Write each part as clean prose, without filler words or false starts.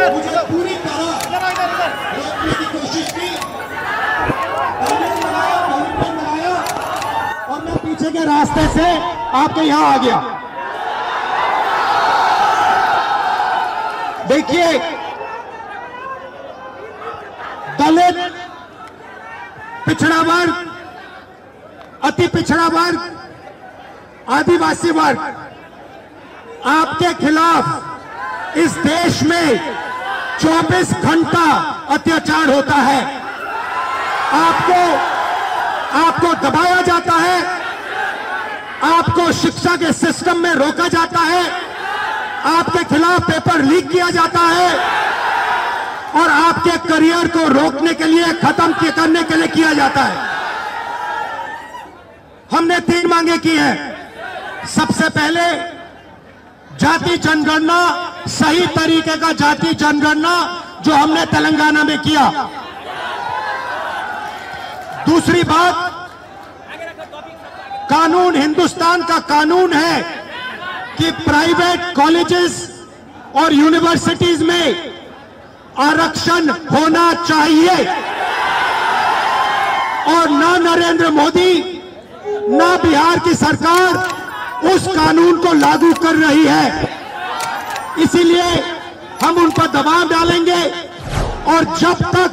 मुझे पूरी तरह रोकने की कोशिश की, बनाया और मैं पीछे के रास्ते से आपके यहां आ गया। देखिए, दलित, पिछड़ा वर्ग, अति पिछड़ा वर्ग, आदिवासी वर्ग, आपके खिलाफ इस देश में 24 घंटा अत्याचार होता है। आपको दबाया जाता है, आपको शिक्षा के सिस्टम में रोका जाता है, आपके खिलाफ पेपर लीक किया जाता है और आपके करियर को रोकने के लिए, खत्म करने के लिए किया जाता है। हमने 3 मांगे की हैं। सबसे पहले जाति जनगणना, सही तरीके का जाति जनगणना जो हमने तेलंगाना में किया। दूसरी बात, कानून, हिंदुस्तान का कानून है कि प्राइवेट कॉलेजेस और यूनिवर्सिटीज में आरक्षण होना चाहिए और ना नरेंद्र मोदी, ना बिहार की सरकार उस कानून को लागू कर रही है। इसीलिए हम उन पर दबाव डालेंगे और जब तक,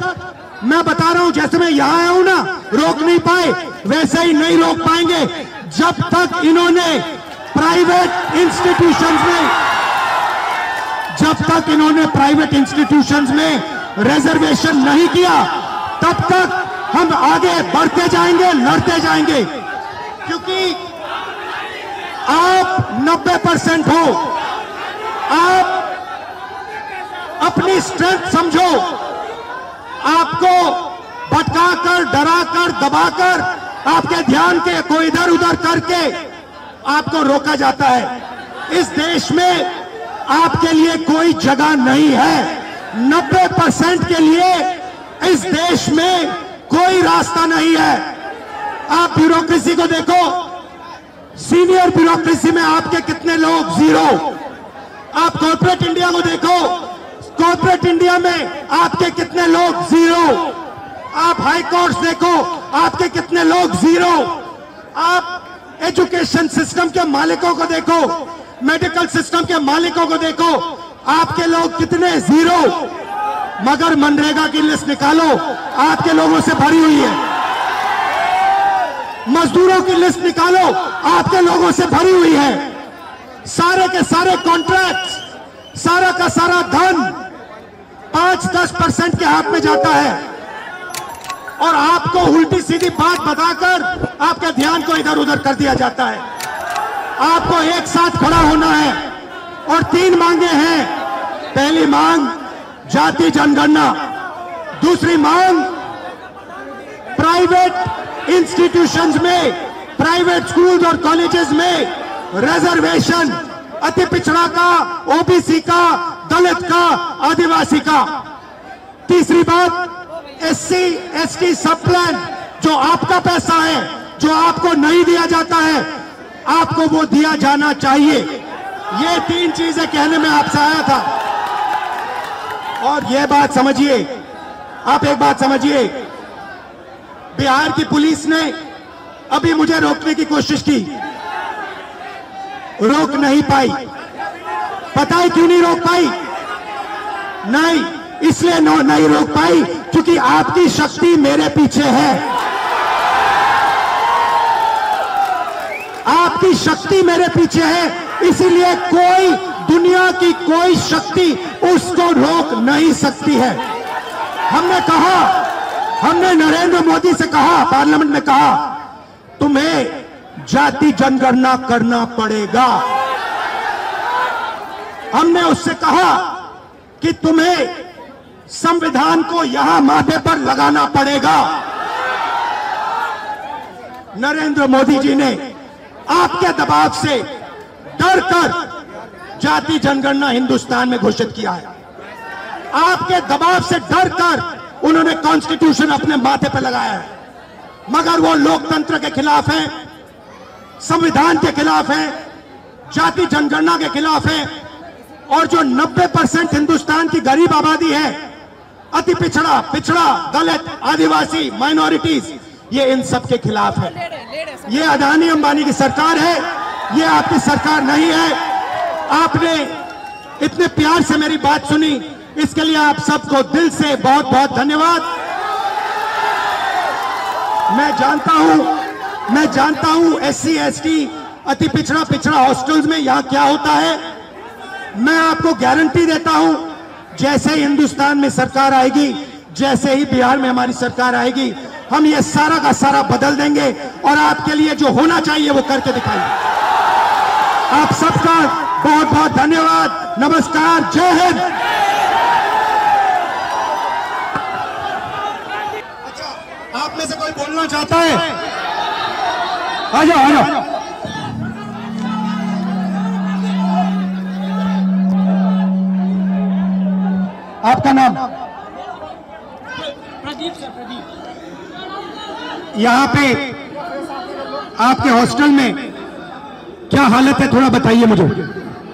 मैं बता रहा हूं, जैसे मैं यहां आया हूं ना, रोक नहीं पाए, वैसे ही नहीं रोक पाएंगे जब तक इन्होंने प्राइवेट इंस्टीट्यूशंस में रिजर्वेशन नहीं किया, तब तक हम आगे बढ़ते जाएंगे, लड़ते जाएंगे। क्योंकि आप 90% हो, आप अपनी स्ट्रेंथ समझो। आपको भटकाकर, डराकर, दबाकर, आपके ध्यान को इधर उधर करके आपको रोका जाता है। इस देश में आपके लिए कोई जगह नहीं है। 90% के लिए इस देश में कोई रास्ता नहीं है। आप ब्यूरोक्रेसी को देखो, सीनियर ब्यूरोक्रेसी में आपके कितने लोग? 0। आप कॉर्पोरेट इंडिया को देखो, कॉर्पोरेट इंडिया में आपके कितने लोग? 0। आप हाई कोर्ट्स देखो, आपके कितने लोग? 0। आप एजुकेशन सिस्टम के मालिकों को देखो, मेडिकल सिस्टम के मालिकों को देखो, आपके लोग कितने? 0। मगर मनरेगा की लिस्ट निकालो, आपके लोगों से भरी हुई है। मजदूरों की लिस्ट निकालो, आपके लोगों से भरी हुई है। सारे के सारे कॉन्ट्रैक्ट्स, सारा का सारा धन 5-10% के हाथ में जाता है और आपको उल्टी सीधी बात बताकर आपके ध्यान को इधर उधर कर दिया जाता है। आपको एक साथ खड़ा होना है और 3 मांगे हैं। पहली मांग जाति जनगणना, दूसरी मांग प्राइवेट इंस्टीट्यूशंस में, प्राइवेट स्कूल्स और कॉलेजेस में रिजर्वेशन, अति पिछड़ा का, ओबीसी का, दलित का, आदिवासी का। तीसरी बात, एससी एसटी सब प्लान, जो आपका पैसा है, जो आपको नहीं दिया जाता है, आपको वो दिया जाना चाहिए। ये 3 चीजें कहने में आपसे आया था। और ये बात समझिए, आप एक बात समझिए, बिहार की पुलिस ने अभी मुझे रोकने की कोशिश की, रोक नहीं पाई। पता है क्यों नहीं रोक पाई? नहीं, इसलिए नहीं रोक पाई क्योंकि आपकी शक्ति मेरे पीछे है। आपकी शक्ति मेरे पीछे है, इसीलिए कोई, दुनिया की कोई शक्ति उसको रोक नहीं सकती है। हमने कहा, हमने नरेंद्र मोदी से कहा, पार्लियामेंट में कहा, तुम्हें जाति जनगणना करना पड़ेगा। हमने उससे कहा कि तुम्हें संविधान को यहां माथे पर लगाना पड़ेगा। नरेंद्र मोदी जी ने आपके दबाव से डर कर जाति जनगणना हिंदुस्तान में घोषित किया है। आपके दबाव से डर कर उन्होंने कॉन्स्टिट्यूशन अपने माथे पर लगाया है, मगर वो लोकतंत्र के खिलाफ है, संविधान के खिलाफ है, जाति जनगणना के खिलाफ है। और जो 90% हिंदुस्तान की गरीब आबादी है, अति पिछड़ा, दलित, आदिवासी, माइनॉरिटीज, ये इन सब के खिलाफ है। ये अदानी अंबानी की सरकार है, ये आपकी सरकार नहीं है। आपने इतने प्यार से मेरी बात सुनी, इसके लिए आप सबको दिल से बहुत बहुत धन्यवाद। मैं जानता हूं SC ST अति पिछड़ा हॉस्टल्स में यहां क्या होता है। मैं आपको गारंटी देता हूं, जैसे ही हिंदुस्तान में सरकार आएगी, जैसे ही बिहार में हमारी सरकार आएगी, हम ये सारा का सारा बदल देंगे और आपके लिए जो होना चाहिए वो करके दिखाएंगे। आप सबका बहुत बहुत धन्यवाद। नमस्कार, जय हिंद। अच्छा, आप में से कोई बोलना चाहता है? आ जाओ। आपका नाम? प्रदीप सर। प्रदीप, यहाँ पे आपके हॉस्टल में क्या हालत है, थोड़ा बताइए मुझे।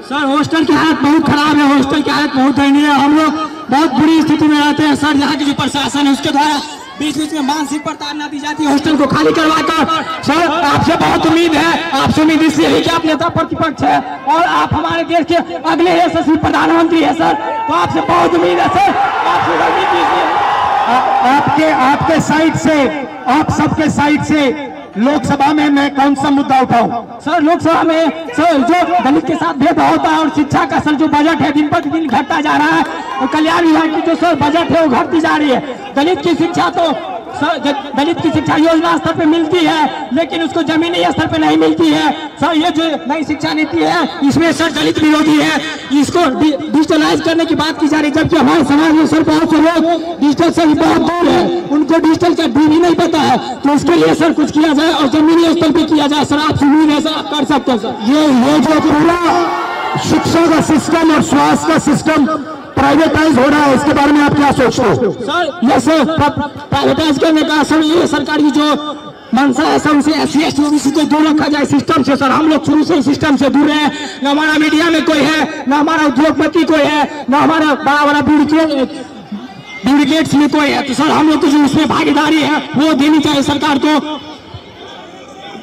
सर, हॉस्टल की हालत बहुत खराब है, हॉस्टल की हालत बहुत दयनीय है। हम लोग बहुत बुरी स्थिति में रहते हैं सर। यहाँ की जो प्रशासन है उसके द्वारा बीच बीच में मानसिक प्रताड़ना दी जाती है हॉस्टल को खाली करवाकर। सर, आपसे बहुत उम्मीद है, आपसे उम्मीद इसलिए है कि आप नेता प्रतिपक्ष है और आप हमारे देश के अगले यशस्वी प्रधानमंत्री है सर, तो आपसे बहुत उम्मीद है सर। आपसे आपके साइड से, आप सबके साइड से लोकसभा में मैं कौन सा मुद्दा उठाऊं? सर, लोकसभा में सर जो दलित के साथ भेदभाव होता है और शिक्षा का सर जो बजट है दिन पर दिन घटता जा रहा है और कल्याण विभाग की जो सर बजट है वो घटती जा रही है। दलित की शिक्षा तो सर, दलित की शिक्षा योजना स्तर पे मिलती है लेकिन उसको जमीनी स्तर पे नहीं मिलती है सर। ये जो नई शिक्षा नीति है इसमें सर दलित विरोधी है, इसको डिजिटलाइज करने की बात की जा रही है, जबकि हमारे समाज में सर बहुत से लोग डिजिटल से बहुत दूर है, उनको डिजिटल का डी भी नहीं पता है। तो इसके लिए सर कुछ किया जाए और जमीनी स्तर पे किया जाए सर। आपसे उम्मीद है सर, आप कर सकते हैं सर। ये जो पूरा शिक्षा का सिस्टम और स्वास्थ्य का सिस्टम प्राइवेटाइज हो रहा है, इसके बारे में आप क्या सोचते हो? सर, ये सर प्राइवेटाइज करने का सर ये सरकार की जो मंशा है सर, उसे SC ST OBC को दूर रखा जाए सिस्टम से सर। हम लोग शुरू से सिस्टम से दूर है, न हमारा मीडिया में कोई है, न हमारा उद्योगपति कोई है, न हमारा बड़ा ब्यूरोक्रेट्स में कोई है। तो सर हम लोग को जो उसमें भागीदारी है वो देनी चाहिए सरकार को।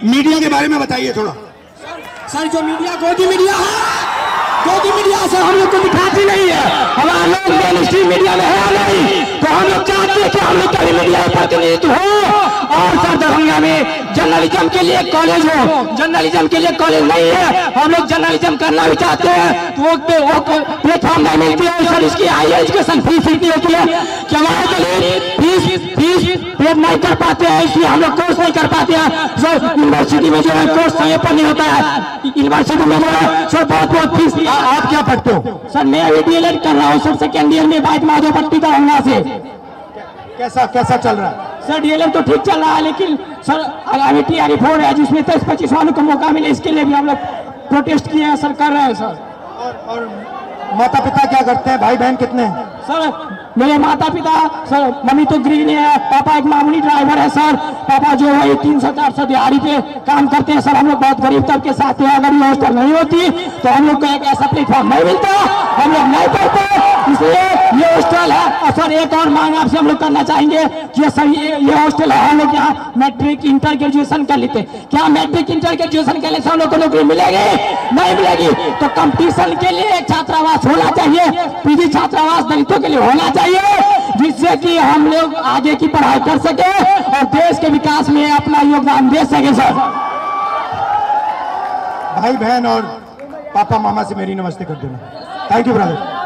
मीडिया के बारे में बताइए थोड़ा। सर, जो मीडिया गोदी मीडिया है, गोदी मीडिया सर हम लोग को दिखाती नहीं है, हमारा लोग मेन स्ट्रीम मीडिया में है नहीं, तो हम लोग चाहते हैं कि हम लोग का भी मीडिया प्रतिनिधित्व हो। और सर दरभंगा में जर्नलिज्म के लिए कॉलेज हो, जर्नलिज्म के लिए कॉलेज नहीं है, हम लोग जर्नलिज्म करना भी चाहते हैं तो वो प्लेटफॉर्म नहीं मिलती है सर। इसकी हाई एजुकेशन फीस इतनी होती है कि हमारे फीस पे नहीं कर पाते हैं, इसलिए हम लोग कोर्स नहीं कर पाते हैं सर। यूनिवर्सिटी में जो है कोर्स समय पर नहीं होता है, यूनिवर्सिटी में जो है सर बहुत फीस। आप क्या पढ़ते हो? सर मैं अभी DLED कर रहा हूँ सर, सेकेंड ईयर में बाइक माधोपट्टी दरभंगा से। कैसा चल रहा है? सर DLED तो ठीक चल रहा है, लेकिन सर आगामी TRE 4 है जिसमें 23-25 वालों को मौका मिले, इसके लिए भी हम लोग प्रोटेस्ट किए हैं सर, कर रहे हैं सर। और माता पिता क्या करते हैं, भाई बहन कितने हैं? सर मेरे माता पिता सर, मम्मी तो गृहिणी है, पापा एक मामूली ड्राइवर है सर। पापा जो है 300-400 दिहाड़ी पे काम करते हैं सर। हम लोग बहुत गरीब तबके साथ हैं, अगर ये हॉस्टल नहीं होती तो हम लोग को एक ऐसा प्लेटफॉर्म नहीं मिलता, हम लोग नहीं पढ़ते, इसलिए ये हॉस्टल है। और सर एक और मांग आपसे हम लोग करना चाहेंगे कि सर ये हॉस्टल है, हम लोग यहाँ मैट्रिक इंटर ग्रेजुएशन कर लेते, क्या मैट्रिक इंटर ग्रेजुएशन के लिए हम लोग को नौकरी मिलेगी? नहीं मिलेगी। तो कंपटीशन के लिए एक छात्रावास होना चाहिए, पीजी छात्रावास दलितों के लिए होना चाहिए, जिससे कि हम लोग आगे की पढ़ाई कर सके और देश के विकास में अपना योगदान दे सके सर। भाई बहन और पापा मामा से मेरी नमस्ते कर देना। Thank you brother.